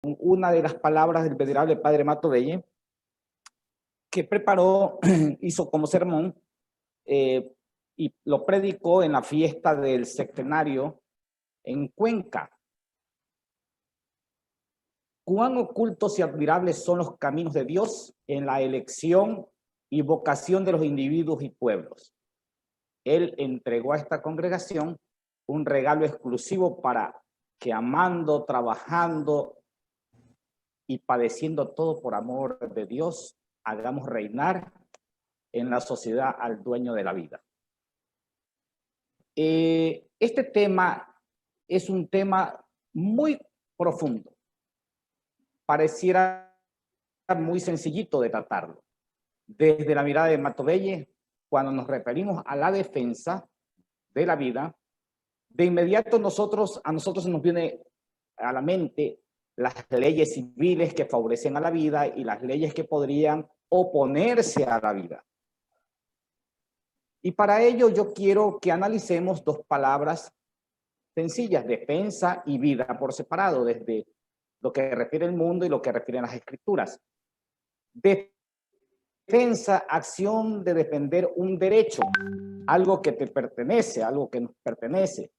una de las palabras del venerable padre Matovelle, que preparó, hizo como sermón, y lo predicó en la fiesta del centenario en Cuenca. Cuán ocultos y admirables son los caminos de Dios en la elección y vocación de los individuos y pueblos. Él entregó a esta congregación un regalo exclusivo para que, amando, trabajando y padeciendo todo por amor de Dios, hagamos reinar en la sociedad al dueño de la vida. Este tema es un tema muy profundo. Pareciera muy sencillito de tratarlo. Desde la mirada de Matovelle, cuando nos referimos a la defensa de la vida, de inmediato a nosotros nos viene a la mente las leyes civiles que favorecen a la vida y las leyes que podrían oponerse a la vida. Y para ello yo quiero que analicemos dos palabras sencillas, defensa y vida por separado, desde lo que refiere el mundo y lo que refieren las escrituras. Defensa, acción de defender un derecho, algo que te pertenece, algo que nos pertenece.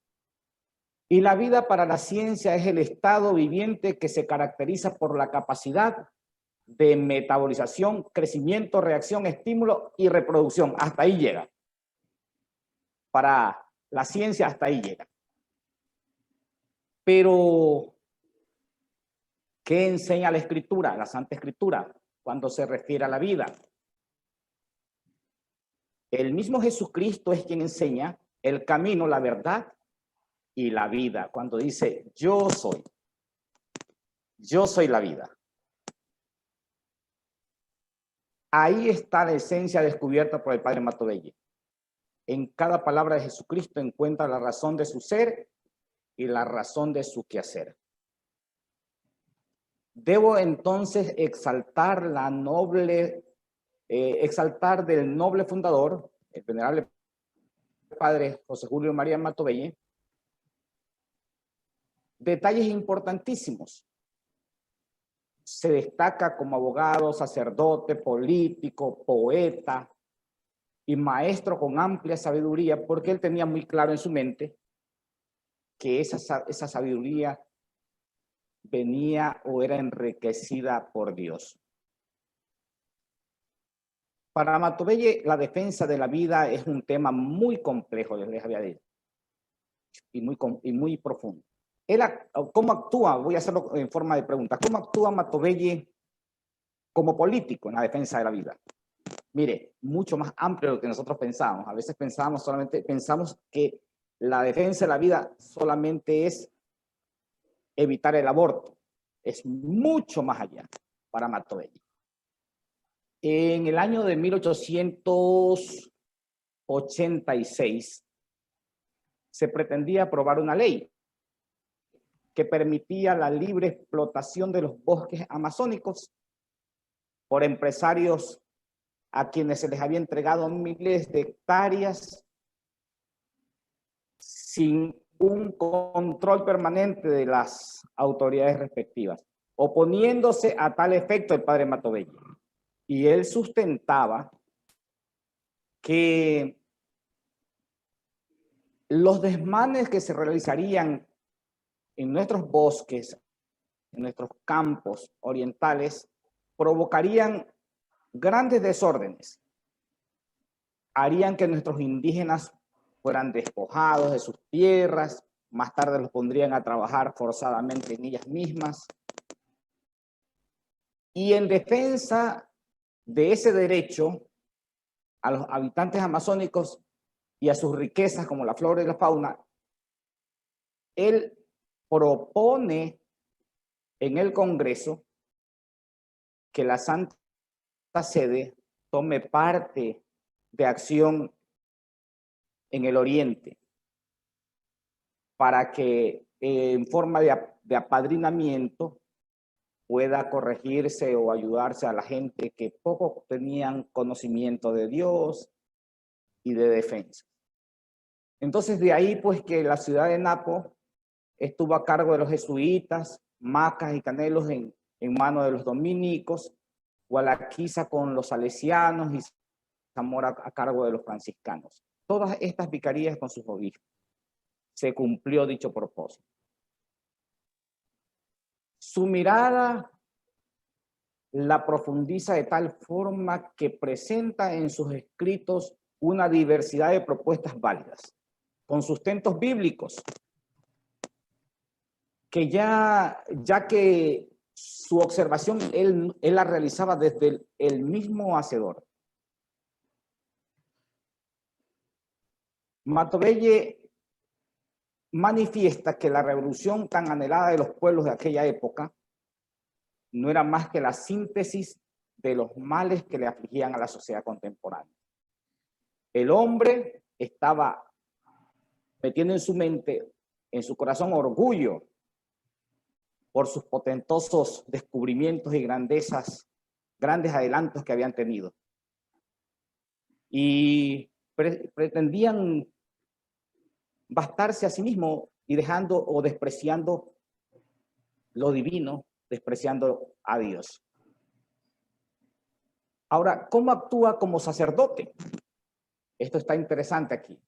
Y la vida para la ciencia es el estado viviente que se caracteriza por la capacidad de metabolización, crecimiento, reacción, estímulo y reproducción. Hasta ahí llega. Para la ciencia hasta ahí llega. Pero, ¿qué enseña la Escritura, la Santa Escritura, cuando se refiere a la vida? El mismo Jesucristo es quien enseña el camino, la verdad y la vida. Cuando dice, yo soy la vida. Ahí está la esencia descubierta por el padre Matovelle. En cada palabra de Jesucristo encuentra la razón de su ser y la razón de su quehacer. Debo entonces exaltar exaltar del noble fundador, el venerable padre José Julio María Matovelle, detalles importantísimos. Se destaca como abogado, sacerdote, político, poeta y maestro con amplia sabiduría, porque él tenía muy claro en su mente que esa sabiduría venía o era enriquecida por Dios. Para Matovelle, la defensa de la vida es un tema muy complejo, les había dicho, y muy profundo. ¿Cómo actúa? Voy a hacerlo en forma de pregunta. ¿Cómo actúa Matovelle como político en la defensa de la vida? Mire, mucho más amplio de lo que nosotros pensamos. A veces pensamos que la defensa de la vida solamente es evitar el aborto. Es mucho más allá para Matovelle. En el año de 1886 se pretendía aprobar una ley que permitía la libre explotación de los bosques amazónicos por empresarios a quienes se les había entregado miles de hectáreas sin un control permanente de las autoridades respectivas, oponiéndose a tal efecto el padre Matovelle. Y él sustentaba que los desmanes que se realizarían en nuestros bosques, en nuestros campos orientales, provocarían grandes desórdenes. Harían que nuestros indígenas fueran despojados de sus tierras, más tarde los pondrían a trabajar forzadamente en ellas mismas. Y en defensa de ese derecho a los habitantes amazónicos y a sus riquezas como la flora y la fauna, él propone en el Congreso que la Santa Sede tome parte de acción en el Oriente para que en forma de apadrinamiento pueda corregirse o ayudarse a la gente que poco tenían conocimiento de Dios y de defensa. Entonces de ahí pues que la ciudad de Napo estuvo a cargo de los jesuitas Macas y Canelos en manos de los dominicos, Gualaquiza con los salesianos y Zamora a cargo de los franciscanos. Todas estas vicarías con sus obispos. Se cumplió dicho propósito. Su mirada la profundiza de tal forma que presenta en sus escritos una diversidad de propuestas válidas, con sustentos bíblicos, que ya que su observación él la realizaba desde el mismo hacedor. Matovelle manifiesta que la revolución tan anhelada de los pueblos de aquella época no era más que la síntesis de los males que le afligían a la sociedad contemporánea. El hombre estaba metiendo en su mente, en su corazón, orgullo por sus potentosos descubrimientos y grandes adelantos que habían tenido. Y pretendían bastarse a sí mismo y dejando o despreciando lo divino, despreciando a Dios. Ahora, ¿cómo actúa como sacerdote? Esto está interesante aquí.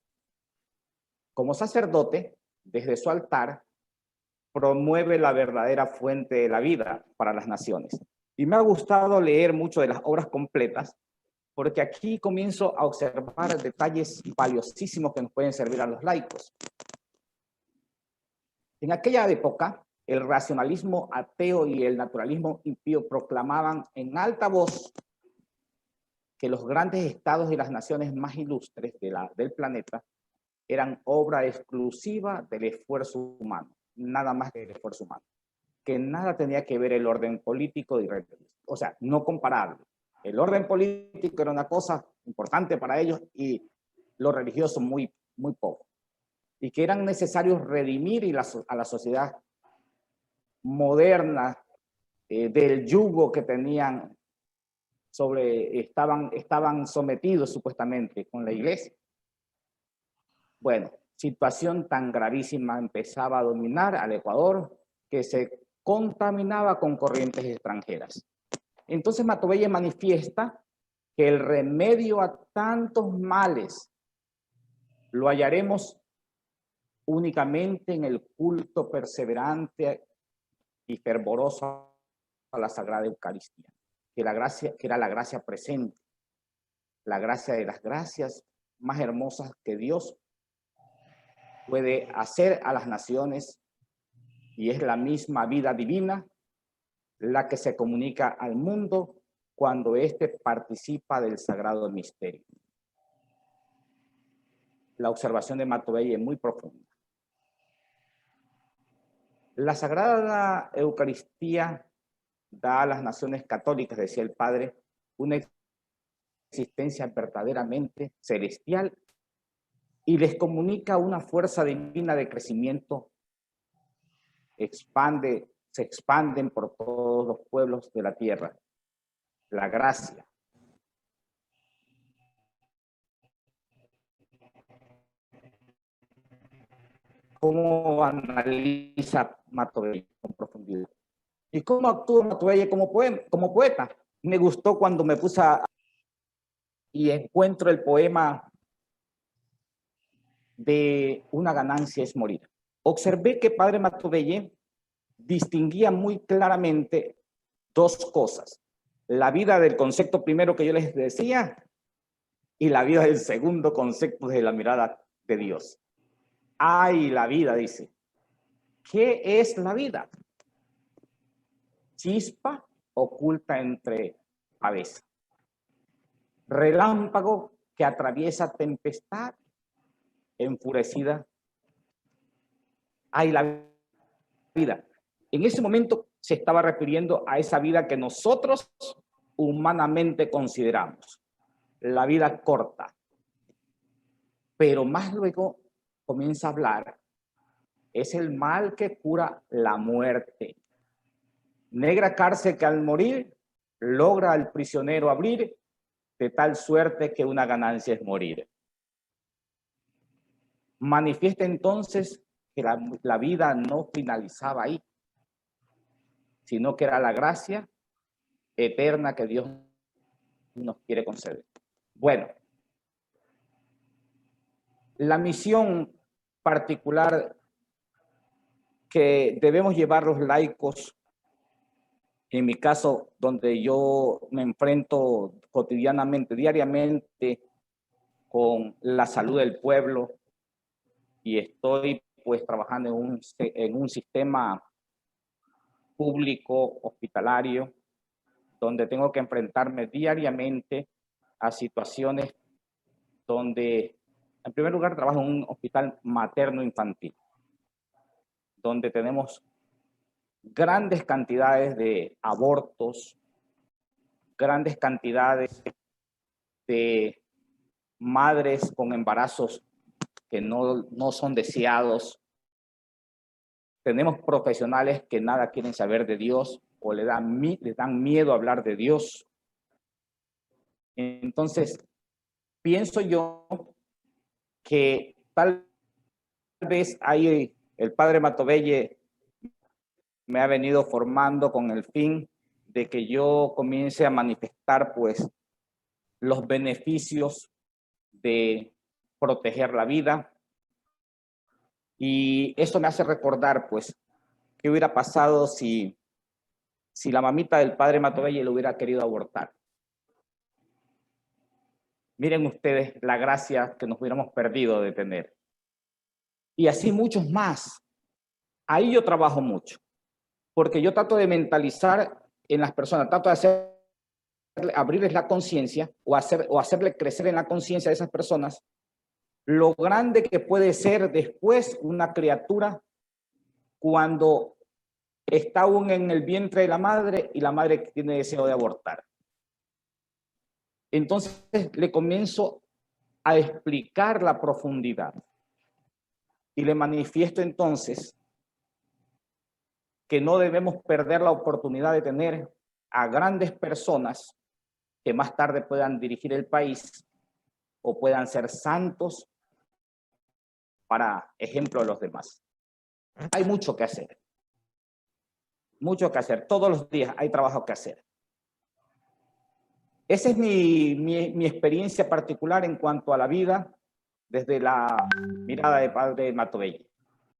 Como sacerdote, desde su altar, promueve la verdadera fuente de la vida para las naciones. Y me ha gustado leer mucho de las obras completas, porque aquí comienzo a observar detalles valiosísimos que nos pueden servir a los laicos. En aquella época, el racionalismo ateo y el naturalismo impío proclamaban en alta voz que los grandes estados y las naciones más ilustres del planeta eran obra exclusiva del esfuerzo humano, nada más que el esfuerzo humano, que nada tenía que ver el orden político y religioso, o sea, no comparable. El orden político era una cosa importante para ellos y lo religioso muy, muy poco, y que eran necesarios redimir a la sociedad moderna del yugo que tenían estaban sometidos supuestamente con la iglesia. Bueno, situación tan gravísima empezaba a dominar al Ecuador que se contaminaba con corrientes extranjeras. Entonces Matovelle manifiesta que el remedio a tantos males lo hallaremos únicamente en el culto perseverante y fervoroso a la Sagrada Eucaristía, que era la gracia presente, la gracia de las gracias más hermosas que Dios puede hacer a las naciones, y es la misma vida divina la que se comunica al mundo cuando éste participa del sagrado misterio. La observación de Matovelle es muy profunda. La Sagrada Eucaristía da a las naciones católicas, decía el Padre, una existencia verdaderamente celestial y les comunica una fuerza divina de crecimiento. Se expanden por todos los pueblos de la tierra. La gracia. ¿Cómo analiza Matovelle con profundidad? ¿Y cómo actúa Matovelle como poeta? Me gustó cuando me puse y encuentro el poema de Una ganancia es morir. Observé que Padre Matovelle distinguía muy claramente dos cosas: la vida del concepto primero que yo les decía y la vida del segundo concepto de la mirada de Dios. ¡Ay, la vida! Dice. ¿Qué es la vida? Chispa oculta entre aves. Relámpago que atraviesa tempestad enfurecida. ¡Ay, la vida! En ese momento se estaba refiriendo a esa vida que nosotros humanamente consideramos, la vida corta. Pero más luego comienza a hablar, es el mal que cura la muerte. Negra cárcel que al morir logra al prisionero abrir, de tal suerte que una ganancia es morir. Manifiesta entonces que la vida no finalizaba ahí, sino que era la gracia eterna que Dios nos quiere conceder. Bueno, la misión particular que debemos llevar los laicos, en mi caso, donde yo me enfrento cotidianamente, diariamente, con la salud del pueblo, y estoy pues trabajando en un sistema público hospitalario, donde tengo que enfrentarme diariamente a situaciones donde, en primer lugar, trabajo en un hospital materno-infantil, donde tenemos grandes cantidades de abortos, grandes cantidades de madres con embarazos que no son deseados. Tenemos profesionales que nada quieren saber de Dios o le dan miedo a hablar de Dios. Entonces, pienso yo que tal vez ahí el padre Matovelle me ha venido formando con el fin de que yo comience a manifestar pues los beneficios de proteger la vida. Y eso me hace recordar pues qué hubiera pasado si la mamita del padre Matovelle lo hubiera querido abortar. Miren ustedes la gracia que nos hubiéramos perdido de tener. Y así muchos más. Ahí yo trabajo mucho, porque yo trato de mentalizar en las personas, trato de abrirles la conciencia o hacerle crecer en la conciencia de esas personas lo grande que puede ser después una criatura cuando está aún en el vientre de la madre y la madre tiene deseo de abortar. Entonces le comienzo a explicar la profundidad y le manifiesto entonces que no debemos perder la oportunidad de tener a grandes personas que más tarde puedan dirigir el país o puedan ser santos para ejemplo de los demás. Hay mucho que hacer. Mucho que hacer. Todos los días hay trabajo que hacer. Esa es mi experiencia particular en cuanto a la vida desde la mirada de padre Matovelle.